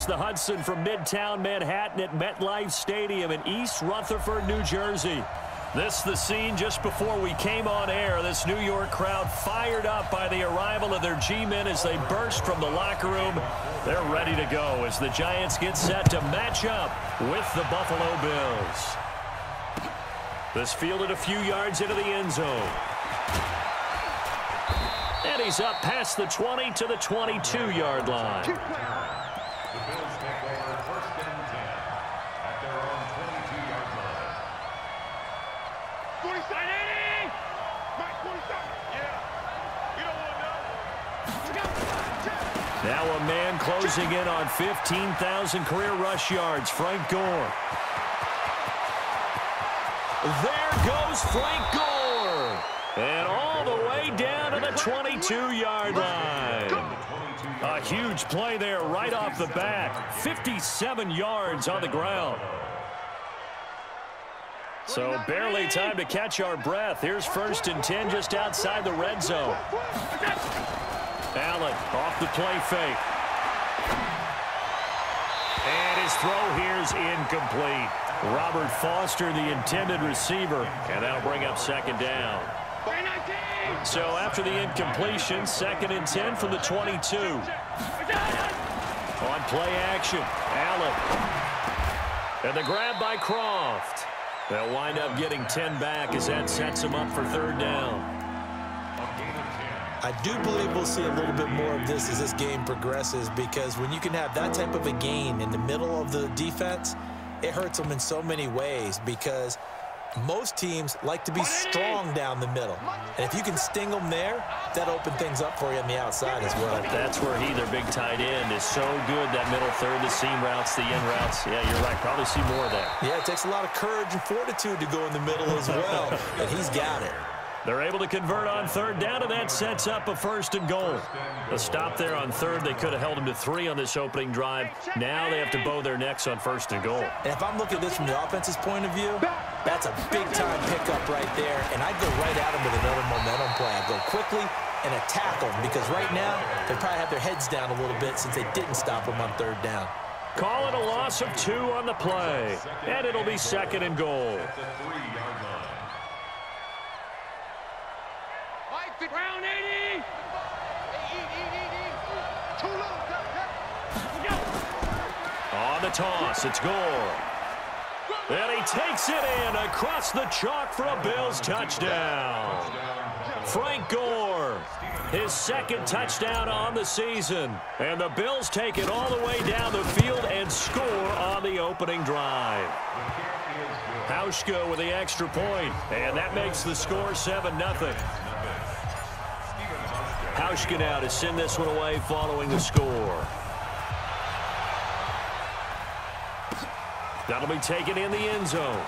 The Hudson from Midtown Manhattan at MetLife Stadium in East Rutherford, New Jersey. This the scene just before we came on air. This New York crowd fired up by the arrival of their G-men as they burst from the locker room. They're ready to go as the Giants get set to match up with the Buffalo Bills. This fielded a few yards into the end zone. And he's up past the 20 to the 22-yard line. Now a man closing in on 15,000 career rush yards, Frank Gore. There goes Frank Gore. And all the way down to the 22-yard line. A huge play there right off the bat. 57 yards on the ground. So barely time to catch our breath. Here's 1st and 10 just outside the red zone. Allen off the play fake. And his throw here's incomplete. Robert Foster, the intended receiver, and that'll bring up 2nd down. So after the incompletion, 2nd and 10 from the 22. On play action, Allen. And the grab by Croft. They'll wind up getting 10 back as that sets them up for 3rd down. I do believe we'll see a little bit more of this as this game progresses, because when you can have that type of a gain in the middle of the defense, it hurts them in so many ways, because most teams like to be strong down the middle. And if you can sting them there, that opens things up for you on the outside as well. That's where their big tight end, is so good, that middle third, the seam routes, the in routes. Yeah, you're right. Probably see more of that. Yeah, it takes a lot of courage and fortitude to go in the middle as well, and he's got it. They're able to convert on 3rd down, and that sets up a 1st and goal. A stop there on 3rd. They could have held them to 3 on this opening drive. Now they have to bow their necks on 1st and goal. And if I'm looking at this from the offense's point of view, that's a big-time pickup right there, and I'd go right at them with another momentum play. I'd go quickly and attack them, because right now they probably have their heads down a little bit since they didn't stop them on 3rd down. Call it a loss of 2 on the play, and it'll be 2nd and goal. Round 80. On the toss, it's Gore. And he takes it in across the chalk for a Bills touchdown. Frank Gore, his 2nd touchdown on the season. And the Bills take it all the way down the field and score on the opening drive. Hauschka with the extra point, and that makes the score 7-0. Hauschka now to send this one away following the score. That'll be taken in the end zone.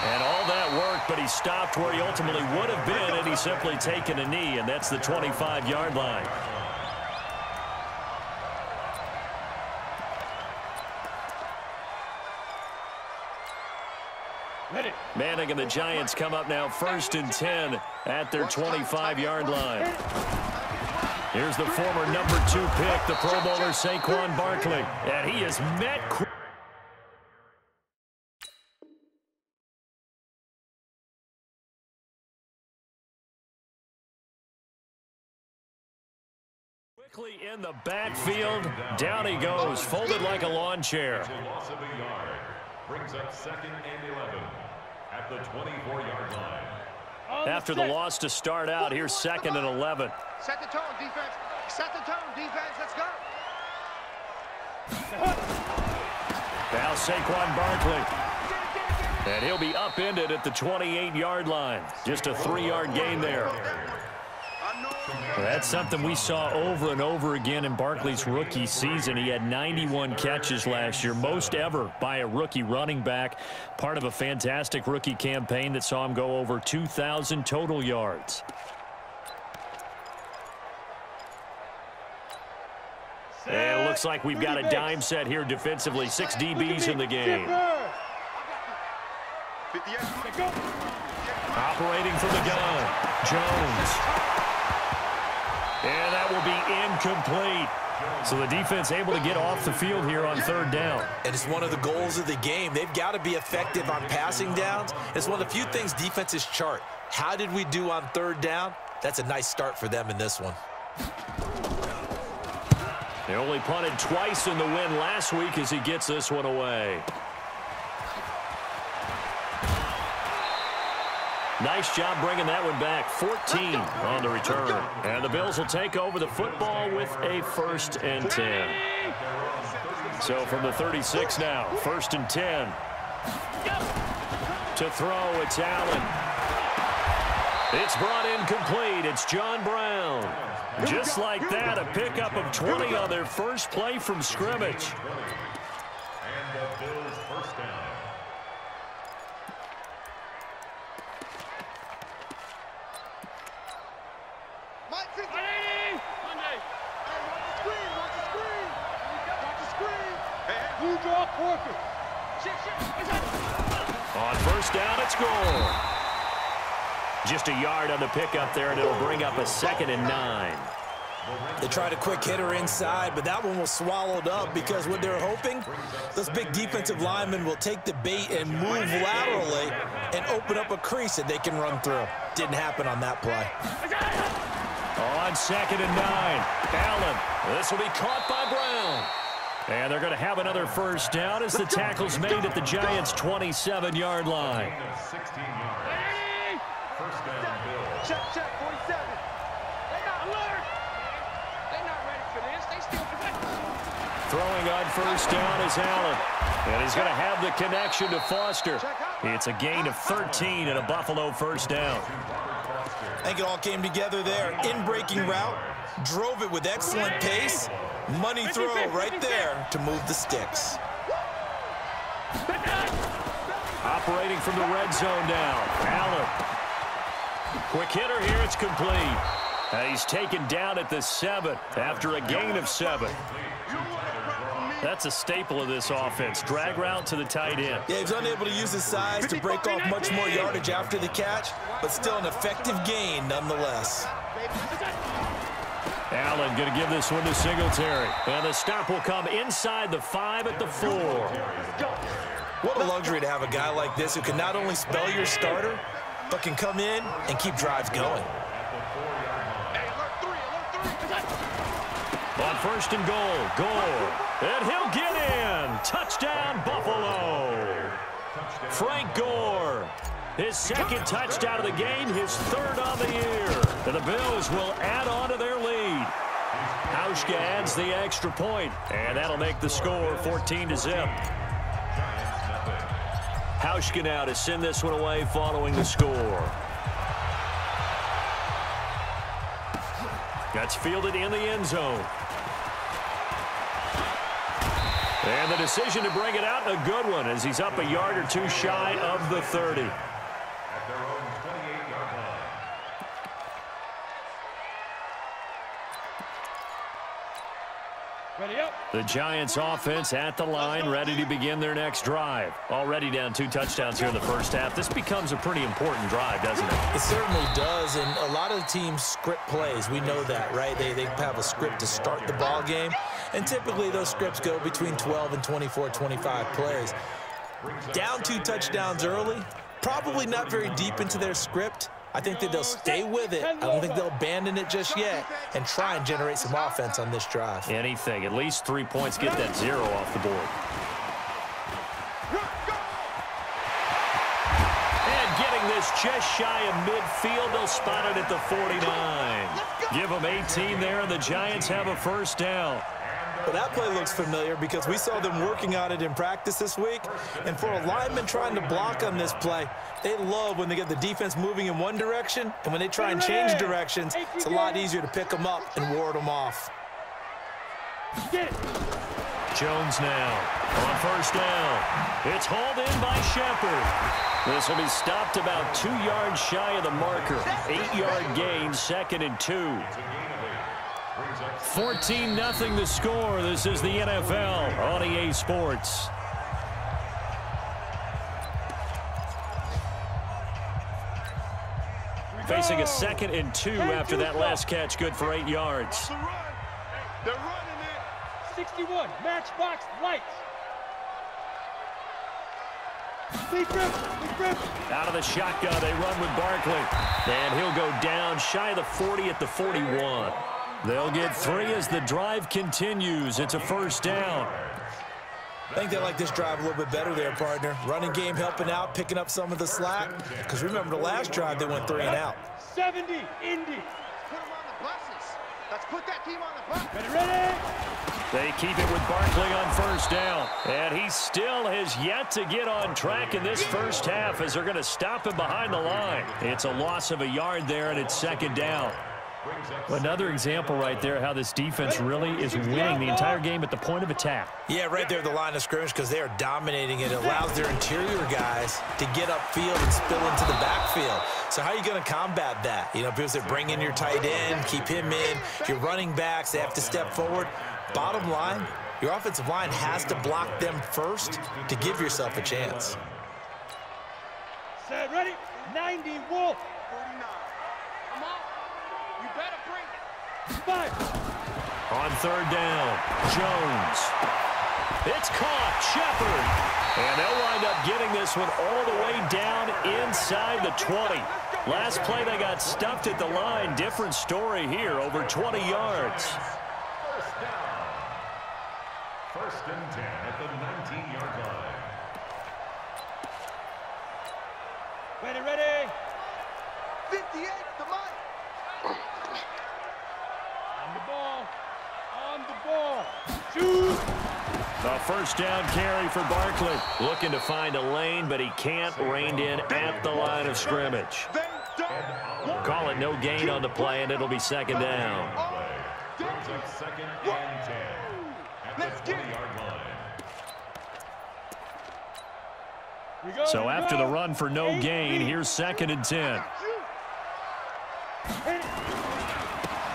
And all that work, but he stopped where he ultimately would have been, and he's simply taken a knee, and that's the 25-yard line. Manning and the Giants come up now 1st and 10 at their 25-yard line. Here's the former number 2 pick, the Pro Bowler Saquon Barkley. And he is met quickly in the backfield. Down he goes, folded like a lawn chair. Loss of a yard brings up 2nd and 11 at the 24-yard line. After the loss to start out, here's 2nd and 11. Set the tone, defense. Set the tone, defense. Let's go. Now Saquon Barkley. And he'll be upended at the 28-yard line. Just a 3-yard gain there. That's something we saw over and over again in Barkley's rookie season. He had 91 catches last year, most ever by a rookie running back. Part of a fantastic rookie campaign that saw him go over 2,000 total yards. And it looks like we've got a dime set here defensively. 6 DBs in the game. Operating from the gun, Jones. And that will will be incomplete. So the defense able to get off the field here on third down. And it's one of the goals of the game. They've got to be effective on passing downs. It's one of the few things defenses chart. How did we do on third down? That's a nice start for them in this one. They only punted twice in the win last week as he gets this one away. Nice job bringing that one back. 14 on the return. And the Bills will take over the football with a 1st and 10. So from the 36 now, 1st and 10. To throw, it's Allen. It's brought in complete. It's John Brown. Just like that, a pickup of 20 on their first play from scrimmage. And the Bills' first down. On first down, it's Gore. Just a yard on the pickup there, and it'll bring up a 2nd and 9. They tried a quick hitter inside, but that one was swallowed up because what they're hoping, those big defensive linemen will take the bait and move laterally and open up a crease that they can run through. Didn't happen on that play. On 2nd and 9, Allen. This will be caught by Brown. And they're going to have another first down as the tackle's made at the Giants' 27-yard line. 16 yards. First down, Bills. Check, 47. They're not alert. They're not ready for this. They still Throwing on first down is Allen. And he's going to have the connection to Foster. It's a gain of 13 and a Buffalo first down. I think it all came together there. In-breaking route, drove it with excellent pace. Money throw right there to move the sticks. Operating from the red zone now, Allen. Quick hitter here, it's complete. He's taken down at the 7 after a gain of 7. That's a staple of this offense. Drag route to the tight end. Yeah, he's unable to use his size to break off much more yardage after the catch, but still an effective gain nonetheless. Allen going to give this one to Singletary. And the stop will come inside the 5 at the 4. What a luxury to have a guy like this who can not only spell your starter, but can come in and keep drives going. On 1st and goal, Gore. And he'll get in. Touchdown, Buffalo. Frank Gore. His 2nd touchdown of the game, his 3rd on the year. And the Bills will add on to their lead. Hauschka adds the extra point, and that'll make the score 14-0. Hauschka now to send this one away following the score. That's fielded in the end zone. And the decision to bring it out, a good one, as he's up a yard or 2 shy of the 30. At their own 28-yard line. ready up. The Giants offense at the line, ready to begin their next drive. Already down 2 touchdowns here in the first half. This becomes a pretty important drive, doesn't it? It certainly does, and a lot of teams script plays. We know that, right? They have a script to start the ball game, and typically those scripts go between 12 and 24, 25 plays. Down 2 touchdowns early, probably not very deep into their script. I think that they'll stay with it. I don't think they'll abandon it just yet and try and generate some offense on this drive. Anything. At least 3 points. Get that 0 off the board. And getting this just shy of midfield. They'll spot it at the 49. Give them 18 there, and the Giants have a first down. Well, that play looks familiar because we saw them working on it in practice this week. And for a lineman trying to block on this play, they love when they get the defense moving in one direction, and when they try and change directions, it's a lot easier to pick them up and ward them off. Jones now on first down. It's hauled in by Shepard. This will be stopped about 2 yards shy of the marker. 8-yard gain, 2nd and 2. 14-0 the score. This is the NFL on EA Sports. facing a 2nd and 2 after that last catch, good for 8 yards. They're running it. 61, matchbox lights. Out of the shotgun, they run with Barkley. And he'll go down shy of the 40 at the 41. They'll get 3 as the drive continues. It's a first down. I think they like this drive a little bit better there, partner. Running game helping out, picking up some of the slack. Because remember the last drive, they went 3 and out. 70, Indy. Put them on the buses. Let's put that team on the bus. Ready? They keep it with Barkley on first down. And he still has yet to get on track in this first half as they're going to stop him behind the line. It's a loss of a yard there, and it's 2nd down. Another example right there how this defense really is winning the entire game at the point of attack. Yeah, right there at the line of scrimmage because they are dominating it. It allows their interior guys to get upfield and spill into the backfield. So how are you going to combat that? You know, people say bring in your tight end, keep him in. Your running backs, they have to step forward. Bottom line, your offensive line has to block them first to give yourself a chance. Set, ready? 90, Wolf. 49. Come on. You better bring it. 5. On third down, Jones. It's caught, Shepard. And they'll wind up getting this one all the way down inside the 20. Last play, they got stuffed at the line. Different story here, over 20 yards. First down. 1st and 10 at the 19-yard line. Ready? 58 at the mic. On the ball. Shoot. A first down carry for Barkley. Looking to find a lane, but he can't. Reined in at the line of scrimmage. They don't. Call it no gain on the play, and it'll be 2nd down. Brings up 2nd and 10 at the 20-yard line. So after the run for no gain, here's 2nd and 10.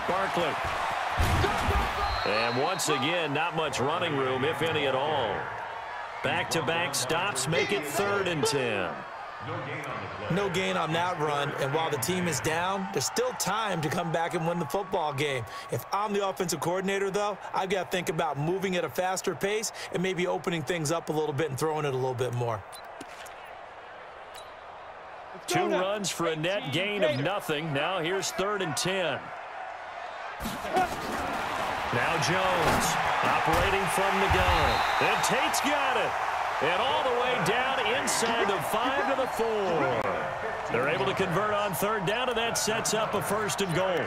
Barkley. And once again, not much running room, if any at all. Back-to-back stops make it 3rd and 10. No gain on that run, and while the team is down, there's still time to come back and win the football game. If I'm the offensive coordinator, though, I've got to think about moving at a faster pace and maybe opening things up a little bit and throwing it a little bit more. 2 runs for a net gain of nothing. Now here's 3rd and 10. Now Jones operating from the gun. And Tate's got it. And all the way down inside the 5 to the 4. They're able to convert on 3rd down, and that sets up a 1st and goal.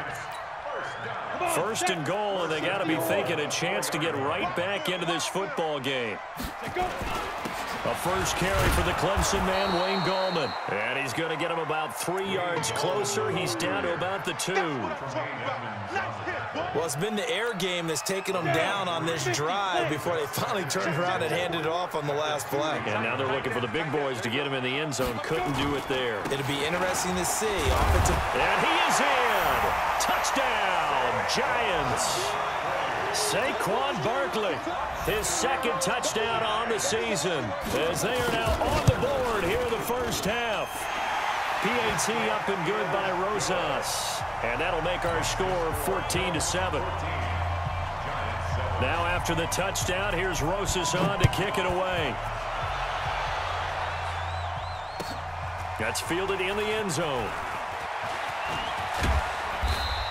1st and goal, and they got to be thinking a chance to get right back into this football game. A first carry for the Clemson man, Wayne Gallman. And he's going to get him about 3 yards closer. He's down to about the 2. Well, it's been the air game that's taken them down on this drive before they finally turned around and handed it off on the last play. And now they're looking for the big boys to get him in the end zone. Couldn't do it there. It'll be interesting to see. Offensive. And he is in. Touchdown, Giants. Saquon Barkley, his 2nd touchdown on the season, as they are now on the board here in the first half. PAT up and good by Rosas. And that'll make our score 14-7. Now after the touchdown, here's Rosas on to kick it away. That's fielded in the end zone.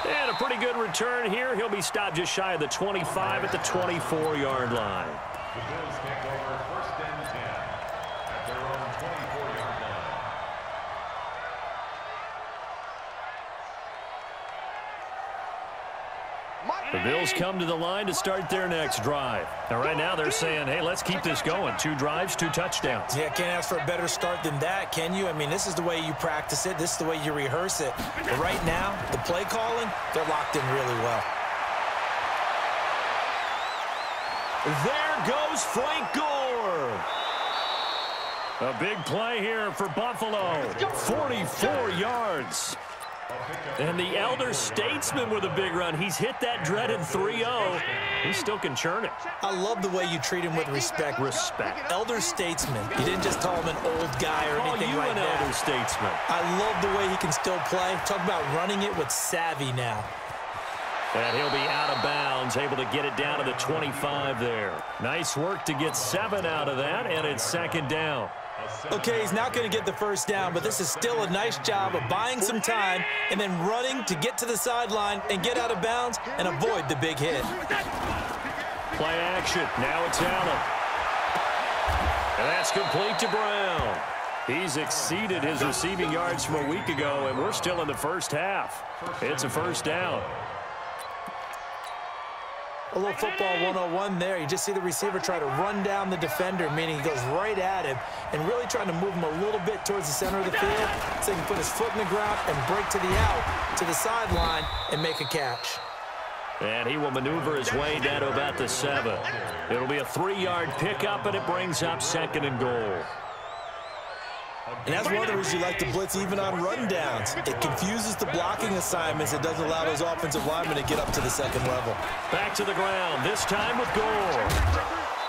And a pretty good return here. He'll be stopped just shy of the 25 at the 24-yard line. The Bills take over 1st and 10 at their own 24-yard line. The Bills come to the line to start their next drive. And right now they're saying, hey, let's keep this going. 2 drives, 2 touchdowns. Yeah, can't ask for a better start than that, can you? I mean, this is the way you practice it. This is the way you rehearse it. But right now, the play calling, they're locked in really well. There goes Frank Gore. A big play here for Buffalo. 44 yards. And the elder statesman with a big run. He's hit that dreaded 3-0. He still can churn it. I love the way you treat him with respect. Respect. Elder statesman. You didn't just call him an old guy or anything like that. Elder statesman. I love the way he can still play. Talk about running it with savvy now. And he'll be out of bounds, able to get it down to the 25 there. Nice work to get 7 out of that, and it's second down. Okay, he's not going to get the first down, but this is still a nice job of buying some time and then running to get to the sideline and get out of bounds and avoid the big hit. Play action. Now it's Allen. And that's complete to Brown. He's exceeded his receiving yards from a week ago, and we're still in the first half. It's a first down. A little football 101 there. You just see the receiver try to run down the defender, meaning he goes right at him and really trying to move him a little bit towards the center of the field so he can put his foot in the ground and break to the out, to the sideline, and make a catch. And he will maneuver his way down to about the 7. It'll be a 3-yard pickup, and it brings up 2nd and goal. And that's one of the reasons you like to blitz even on rundowns. It confuses the blocking assignments. It doesn't allow those offensive linemen to get up to the second level. Back to the ground, this time with Gore.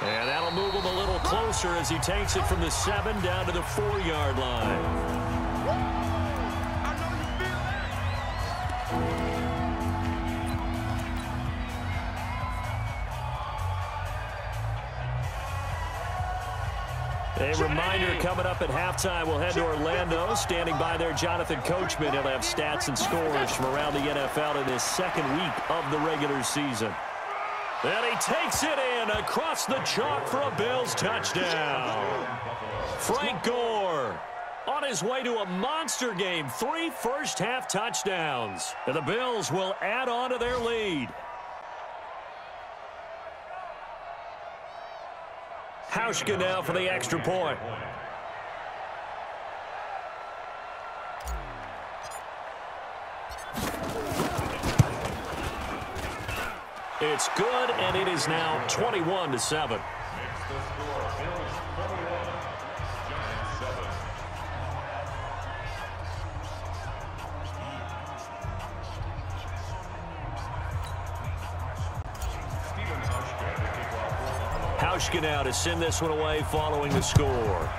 And that'll move him a little closer as he takes it from the 7 down to the 4-yard line. A reminder coming up at halftime, we'll head to Orlando. Standing by there, Jonathan Coachman. He'll have stats and scores from around the NFL in his 2nd week of the regular season. And he takes it in across the chalk for a Bills touchdown. Frank Gore on his way to a monster game. 3 first-half touchdowns. And the Bills will add on to their lead. Hauschka now for the extra point. It's good, and it is now 21-7. Hauschka now to send this one away following the score.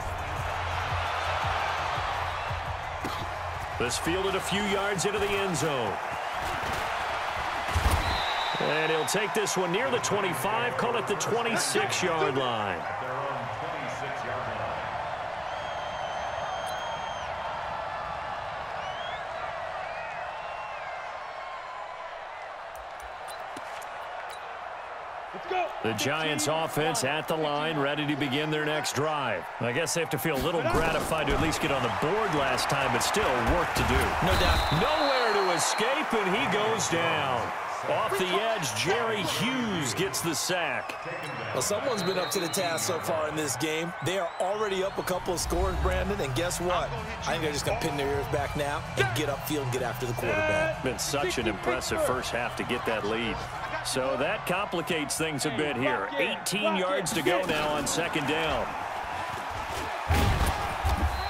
This fielded a few yards into the end zone. And he'll take this one near the 25, call it the 26-yard line. The Giants offense at the line, ready to begin their next drive. I guess they have to feel a little gratified to at least get on the board last time, but still work to do. No doubt. Nowhere to escape, and he goes down. Off the edge, Jerry Hughes gets the sack. Well, someone's been up to the task so far in this game. They are already up a couple of scores, Brandon, and guess what? I think they're just going to pin their ears back now and get upfield and get after the quarterback. Been such an impressive first half to get that lead. So that complicates things a bit here. 18 yards to go now on 2nd down.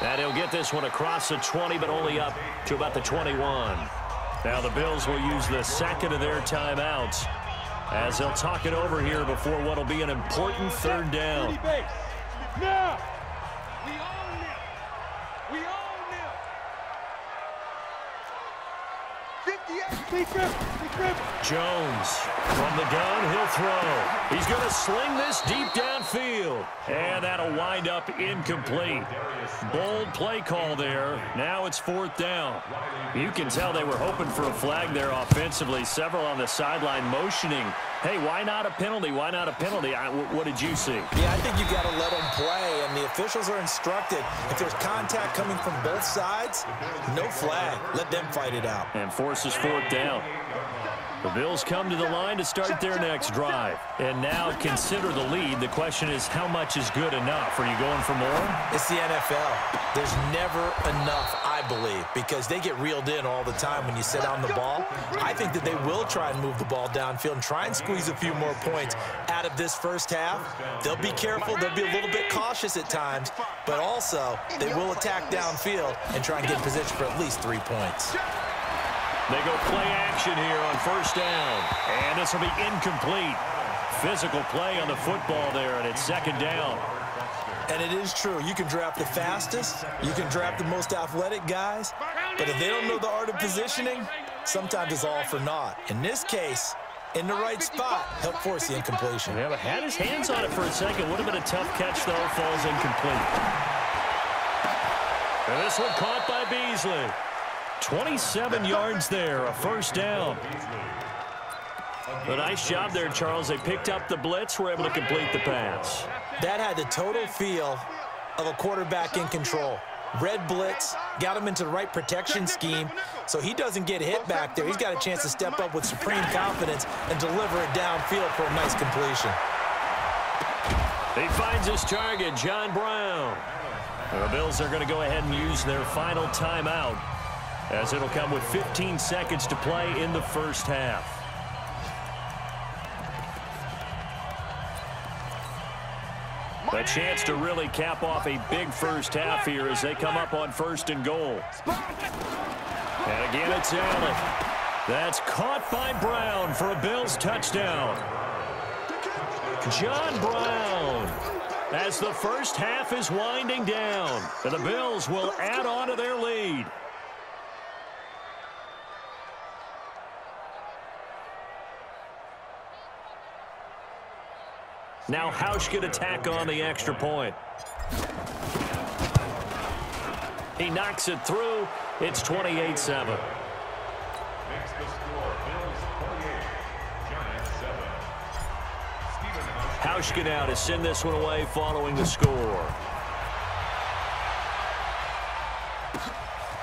And he'll get this one across the 20, but only up to about the 21. Now the Bills will use the 2nd of their timeouts as they'll talk it over here before what will be an important 3rd down. Now, we own them. We own them. 58. Jones from the gun, he'll throw. He's going to sling this deep downfield. And that'll wind up incomplete. Bold play call there. Now it's 4th down. You can tell they were hoping for a flag there offensively. Several on the sideline motioning. Hey, why not a penalty? Why not a penalty? What did you see? Yeah, I think you got to let them play, and the officials are instructed. If there's contact coming from both sides, no flag. Let them fight it out. And forces 4th down. The Bills come to the line to start their next drive. And now consider the lead. The question is, how much is good enough? Are you going for more? It's the NFL. There's never enough, I believe, because they get reeled in all the time when you sit on the ball. I think that they will try and move the ball downfield and try and squeeze a few more points out of this first half. They'll be careful. They'll be a little bit cautious at times, but also they will attack downfield and try and get in position for at least 3 points. They go play action here on first down. And this will be incomplete. Physical play on the football there, and it's second down. And it is true. You can draft the fastest. You can draft the most athletic guys. But if they don't know the art of positioning, sometimes it's all for naught. In this case, in the right spot, help force the incompletion. Yeah, but had his hands on it for a second. Would have been a tough catch, though. Falls incomplete. And this one caught by Beasley. 27 yards there, a first down. A nice job there, Charles. They picked up the blitz, were able to complete the pass. That had the total feel of a quarterback in control. Red blitz, got him into the right protection scheme, so he doesn't get hit back there. He's got a chance to step up with supreme confidence and deliver it downfield for a nice completion. He finds his target, John Brown. The Bills are going to go ahead and use their final timeout, as it'll come with 15 seconds to play in the first half. A chance to really cap off a big first half here as they come up on first and goal. And again, it's Allen. That's caught by Brown for a Bills touchdown. John Brown, as the first half is winding down, and the Bills will add on to their lead. Now Hausch can attack on the extra point. He knocks it through. It's 28-7. Hausch out to send this one away following the score.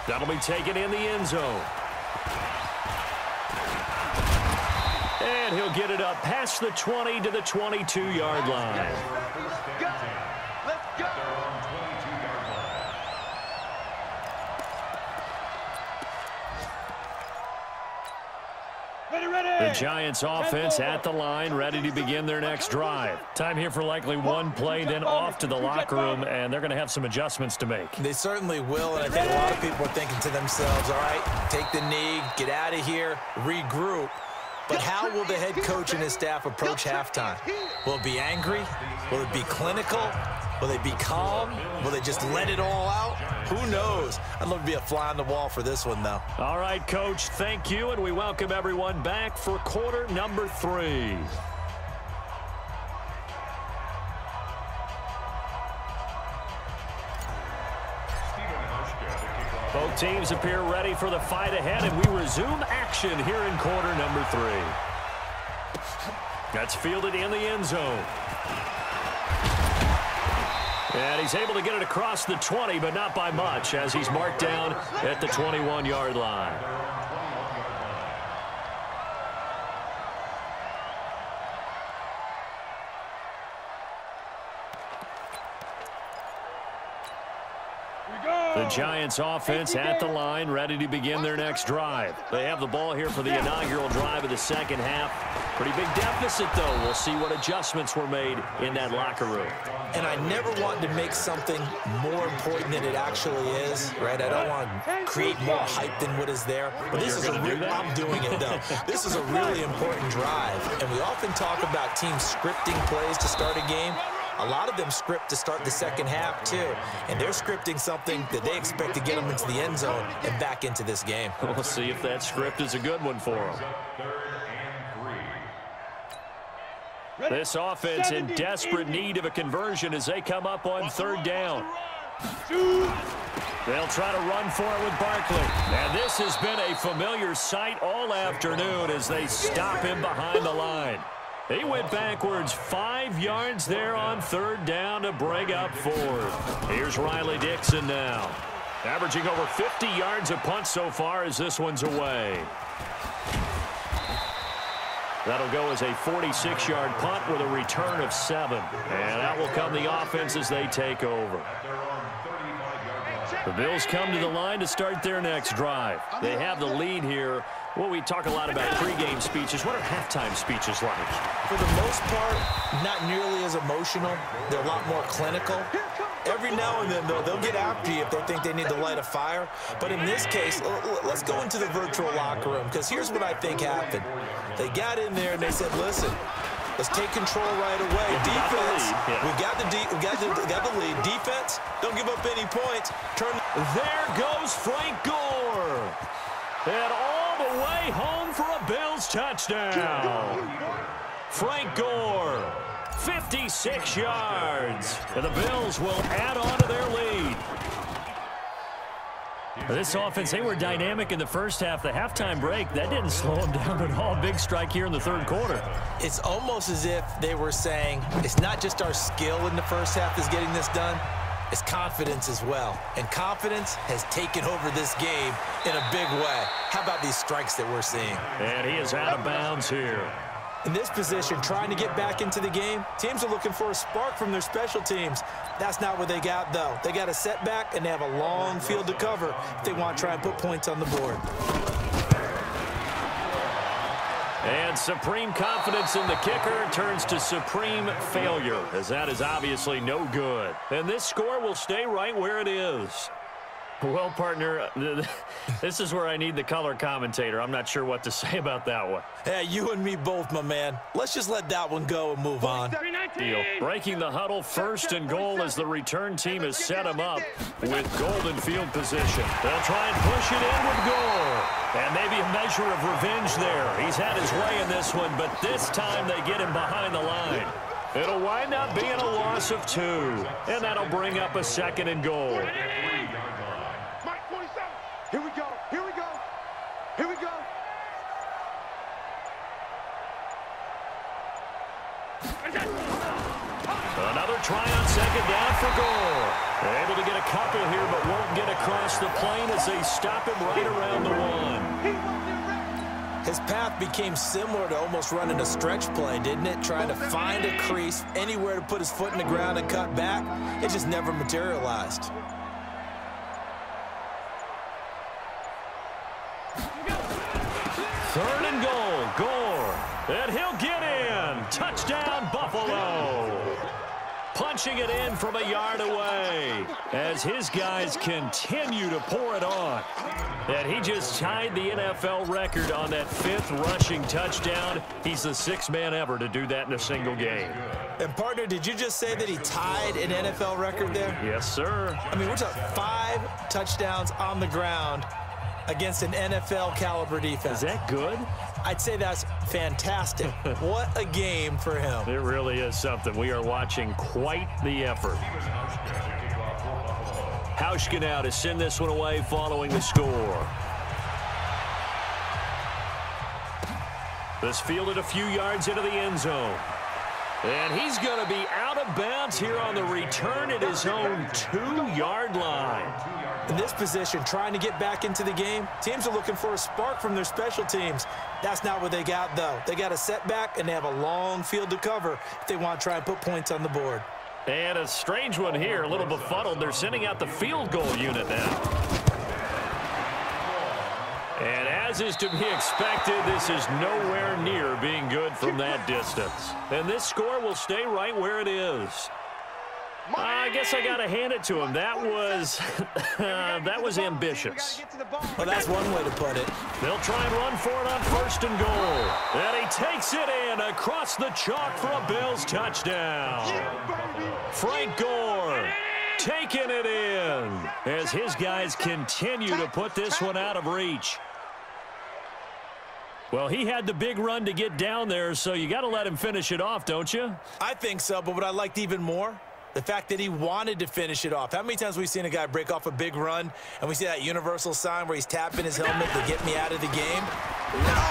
That'll be taken in the end zone. And he'll get it up past the 20 to the 22-yard line. Let's go. The Giants offense at the line, ready to begin their next drive. Time here for likely one play, then off to the locker room, and they're going to have some adjustments to make. They certainly will, and I think a lot of people are thinking to themselves, all right, take the knee, get out of here, regroup. But how will the head coach and his staff approach halftime? Will it be angry? Will it be clinical? Will they be calm? Will they just let it all out? Who knows? I'd love to be a fly on the wall for this one, though. All right, Coach, thank you, and we welcome everyone back for quarter number 3. Both teams appear ready for the fight ahead, and we resume action here in quarter number 3. That's fielded in the end zone. And he's able to get it across the 20, but not by much, as he's marked down at the 21-yard line. The Giants offense at the line, ready to begin their next drive. They have the ball here for the inaugural drive of the second half. Pretty big deficit, though. We'll see what adjustments were made in that locker room. And I never want to make something more important than it actually is, right? I don't want to create more hype than what is there. But this is a real, I'm doing it, though. This is a really important drive. And we often talk about teams scripting plays to start a game. A lot of them script to start the second half, too. And they're scripting something that they expect to get them into the end zone and back into this game. We'll see if that script is a good one for them. This offense in desperate need of a conversion as they come up on third down. They'll try to run for it with Barkley. And this has been a familiar sight all afternoon as they stop him behind the line. He went backwards 5 yards there on third down to bring up fourth. Here's Riley Dixon now. Averaging over 50 yards a punt so far as this one's away. That'll go as a 46-yard punt with a return of 7. And that will come the offense as they take over. The Bills come to the line to start their next drive. They have the lead here. Well, we talk a lot about pregame speeches. What are halftime speeches like? For the most part, not nearly as emotional. They're a lot more clinical. Every now and then, though, they'll get after you if they think they need to light a fire. But in this case, let's go into the virtual locker room, because here's what I think happened. They got in there and they said, listen, let's take control right away. Defense, we got the lead. Defense, don't give up any points. There goes Frank Gore. And all the way home for a Bills touchdown. Frank Gore, 56 yards. And the Bills will add on to their lead. This offense, they were dynamic in the first half. The halftime break, that didn't slow them down at all. Big strike here in the third quarter. It's almost as if they were saying, it's not just our skill in the first half that's getting this done, it's confidence as well. And confidence has taken over this game in a big way. How about these strikes that we're seeing? And he is out of bounds here. In this position, trying to get back into the game, teams are looking for a spark from their special teams. That's not what they got, though. They got a setback, and they have a long field to cover if they want to try and put points on the board. And supreme confidence in the kicker turns to supreme failure, as that is obviously no good. And this score will stay right where it is. Well, partner, this is where I need the color commentator. I'm not sure what to say about that one. Yeah, you and me both, my man. Let's just let that one go and move on. Deal. Breaking the huddle, 1st and goal as the return team has set him up with golden field position. They'll try and push it in with Gore. And maybe a measure of revenge there. He's had his way in this one, but this time they get him behind the line. It'll wind up being a loss of 2. And that'll bring up a 2nd and goal. Here we go. Here we go. Here we go. Another try on 2nd down for Gore. They're able to get a couple here, but won't get across the plane as they stop him right around the 1. His path became similar to almost running a stretch play, didn't it? Trying to find a crease, anywhere to put his foot in the ground and cut back. It just never materialized. Third and goal, Gore, and he'll get in. Touchdown, Buffalo. Punching it in from a yard away as his guys continue to pour it on. And he just tied the NFL record on that 5th rushing touchdown. He's the 6th man ever to do that in a single game. And, partner, did you just say that he tied an NFL record there? Yes, sir. I mean, we're talking 5 touchdowns on the ground against an NFL-caliber defense. Is that good? I'd say that's fantastic. What a game for him. It really is something. We are watching quite the effort. Hauschka now to send this one away following the score. This fielded a few yards into the end zone. And he's going to be out of bounds here on the return at his own 2-yard line. In this position, trying to get back into the game, teams are looking for a spark from their special teams. That's not what they got, though. They got a setback, and they have a long field to cover if they want to try and put points on the board. And a strange one here, a little befuddled. They're sending out the field goal unit now. And as is to be expected, this is nowhere near being good from that distance. And this score will stay right where it is. I guess I got to hand it to him. That was that was ambitious. Well, that's one way to put it. They'll try and run for it on 1st and goal. And he takes it in across the chalk for a Bills touchdown. Frank Gore taking it in as his guys continue to put this one out of reach. Well, he had the big run to get down there, so you got to let him finish it off, don't you? I think so, but what I liked even more, the fact that he wanted to finish it off. How many times have we seen a guy break off a big run, and we see that universal sign where he's tapping his helmet to get me out of the game? No!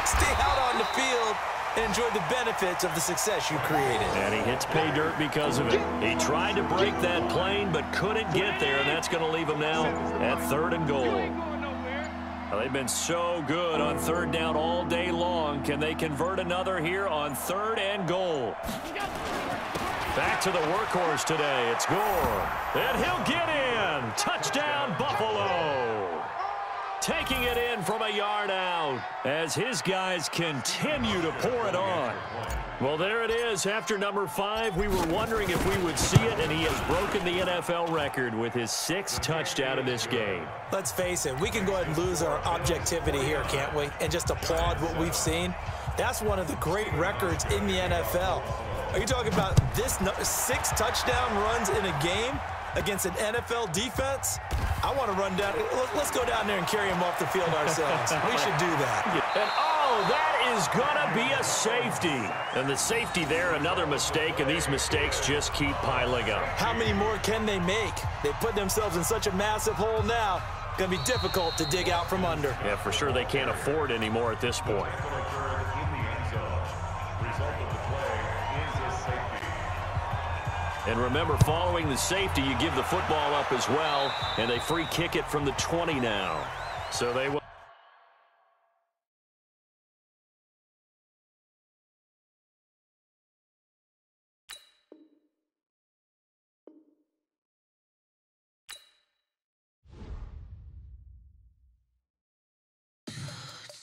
Stay out on the field and enjoy the benefits of the success you created. And he hits pay dirt because of it. He tried to break that plane, but couldn't get there, and that's going to leave him now at 3rd and goal. Well, they've been so good on 3rd down all day long. Can they convert another here on 3rd and goal? Back to the workhorse today. It's Gore. And he'll get in. Touchdown, Buffalo. taking it in from a yard out as his guys continue to pour it on. Well, there it is. After number 5, we were wondering if we would see it, and he has broken the NFL record with his 6th touchdown in this game. Let's face it, we can go ahead and lose our objectivity here, can't we? And just applaud what we've seen. That's one of the great records in the NFL. Are you talking about this 6 touchdown runs in a game against an NFL defense? I want to run down. Let's go down there and carry him off the field ourselves. We should do that. And, oh, that is going to be a safety. And the safety there, another mistake, and these mistakes just keep piling up. How many more can they make? They put themselves in such a massive hole now. Going to be difficult to dig out from under. Yeah, for sure they can't afford any more at this point. And remember, following the safety, you give the football up as well, and they free kick it from the 20 now. So they will.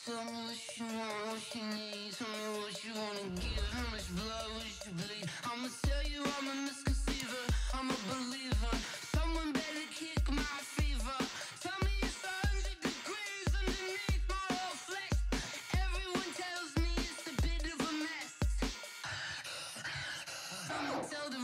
Tell me what you want, what you need. Tell me what you wanna give. How much blood would you bleed? I'ma tell you I'm a misconceiver. I'm a believer. Someone better kick my fever. Tell me it's 100 degrees underneath my whole flesh. Everyone tells me it's a bit of a mess. I'ma tell the